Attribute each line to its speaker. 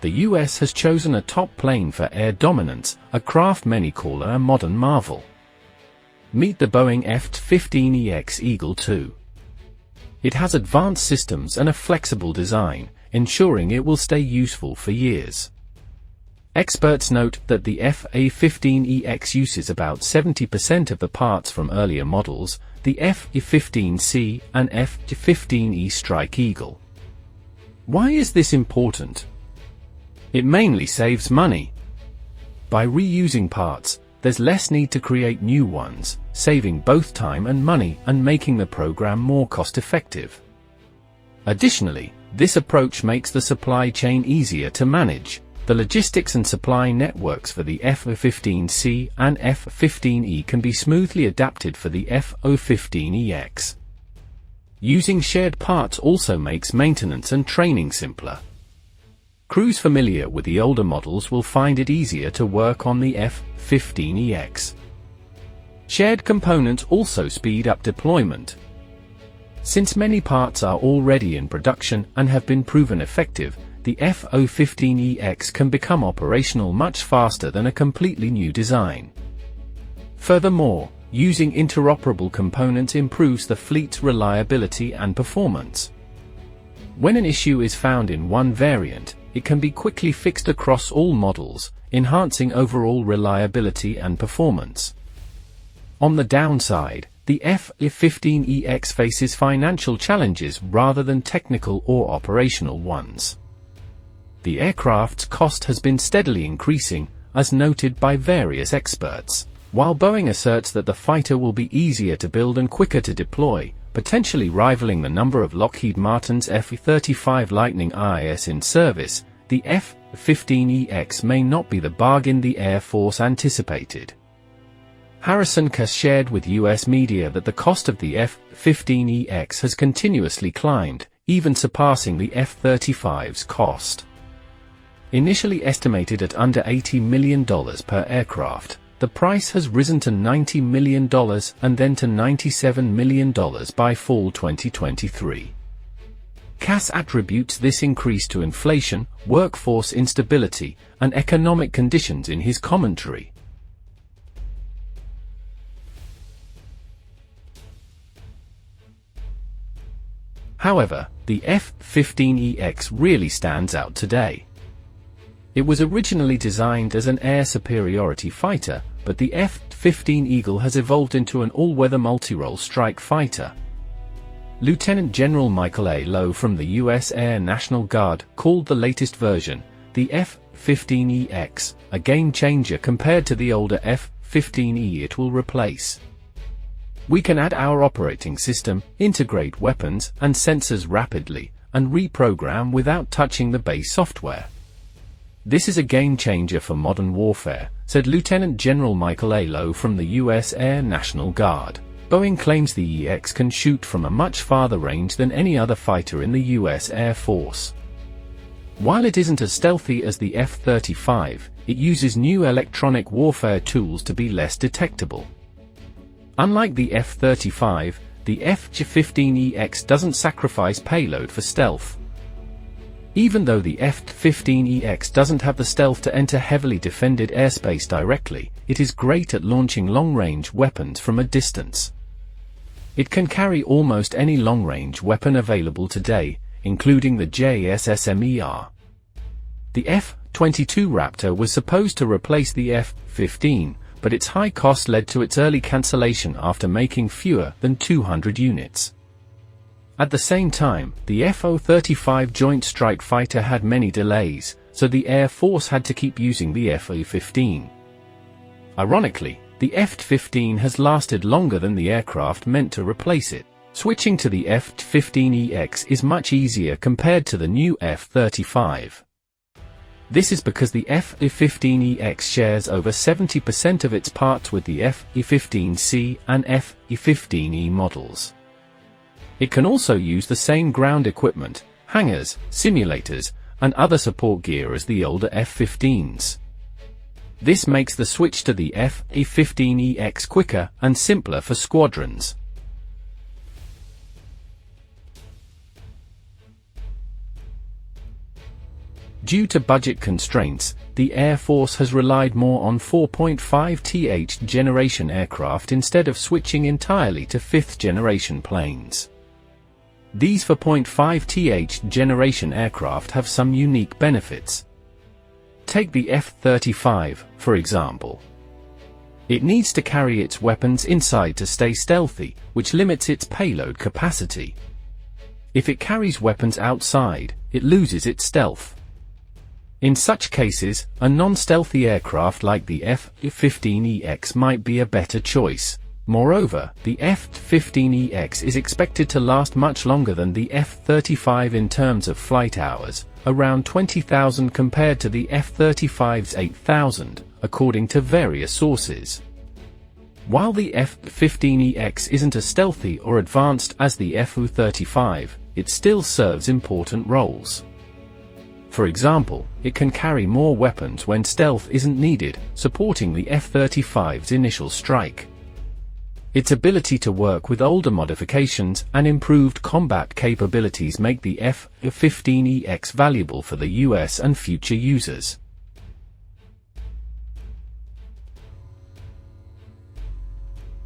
Speaker 1: the US has chosen a top plane for air dominance, a craft many call a modern marvel. Meet the Boeing F-15EX Eagle II. It has advanced systems and a flexible design, ensuring it will stay useful for years. Experts note that the F-15EX uses about 70% of the parts from earlier models, the F-15C and F-15E Strike Eagle. Why is this important? It mainly saves money. By reusing parts, there's less need to create new ones, saving both time and money and making the program more cost-effective. Additionally, this approach makes the supply chain easier to manage. The logistics and supply networks for the F-15C and F-15E can be smoothly adapted for the F-15EX. Using shared parts also makes maintenance and training simpler. Crews familiar with the older models will find it easier to work on the F-15EX. Shared components also speed up deployment. Since many parts are already in production and have been proven effective, the F-15EX can become operational much faster than a completely new design. Furthermore, using interoperable components improves the fleet's reliability and performance. When an issue is found in one variant, it can be quickly fixed across all models, enhancing overall reliability and performance. On the downside, the F-15EX faces financial challenges rather than technical or operational ones. The aircraft's cost has been steadily increasing, as noted by various experts. While Boeing asserts that the fighter will be easier to build and quicker to deploy, potentially rivaling the number of Lockheed Martin's F-35 Lightning IS in service, the F-15EX may not be the bargain the Air Force anticipated. Harrison has shared with US media that the cost of the F-15EX has continuously climbed, even surpassing the F-35's cost. Initially estimated at under $80 million per aircraft, the price has risen to $90 million and then to $97 million by fall 2023. Cass attributes this increase to inflation, workforce instability, and economic conditions in his commentary. However, the F-15EX really stands out today. It was originally designed as an air superiority fighter, but the F-15 Eagle has evolved into an all-weather multi-role strike fighter. Lieutenant General Michael A. Lowe from the U.S. Air National Guard called the latest version, the F-15EX, a game-changer compared to the older F-15E it will replace. We can add our operating system, integrate weapons and sensors rapidly, and reprogram without touching the base software. This is a game-changer for modern warfare, said Lieutenant General Michael A. Lowe from the U.S. Air National Guard. Boeing claims the EX can shoot from a much farther range than any other fighter in the U.S. Air Force. While it isn't as stealthy as the F-35, it uses new electronic warfare tools to be less detectable. Unlike the F-35, the F-15EX doesn't sacrifice payload for stealth. Even though the F-15EX doesn't have the stealth to enter heavily defended airspace directly, it is great at launching long-range weapons from a distance. It can carry almost any long-range weapon available today, including the JSSMER. The F-22 Raptor was supposed to replace the F-15, but its high cost led to its early cancellation after making fewer than 200 units. At the same time, the F-35 Joint Strike Fighter had many delays, so the Air Force had to keep using the F-15. Ironically, the F-15 has lasted longer than the aircraft meant to replace it. Switching to the F-15EX is much easier compared to the new F-35. This is because the F-15EX shares over 70% of its parts with the F-15C and F-15E models. It can also use the same ground equipment, hangars, simulators, and other support gear as the older F-15s. This makes the switch to the F-15EX quicker and simpler for squadrons. Due to budget constraints, the Air Force has relied more on 4.5th generation aircraft instead of switching entirely to 5th generation planes. These 4.5th generation aircraft have some unique benefits. Take the F-35, for example. It needs to carry its weapons inside to stay stealthy, which limits its payload capacity. If it carries weapons outside, it loses its stealth. In such cases, a non-stealthy aircraft like the F-15EX might be a better choice. Moreover, the F-15EX is expected to last much longer than the F-35 in terms of flight hours, around 20,000 compared to the F-35's 8,000, according to various sources. While the F-15EX isn't as stealthy or advanced as the F-35, it still serves important roles. For example, it can carry more weapons when stealth isn't needed, supporting the F-35's initial strike. Its ability to work with older modifications and improved combat capabilities make the F-15EX valuable for the US and future users.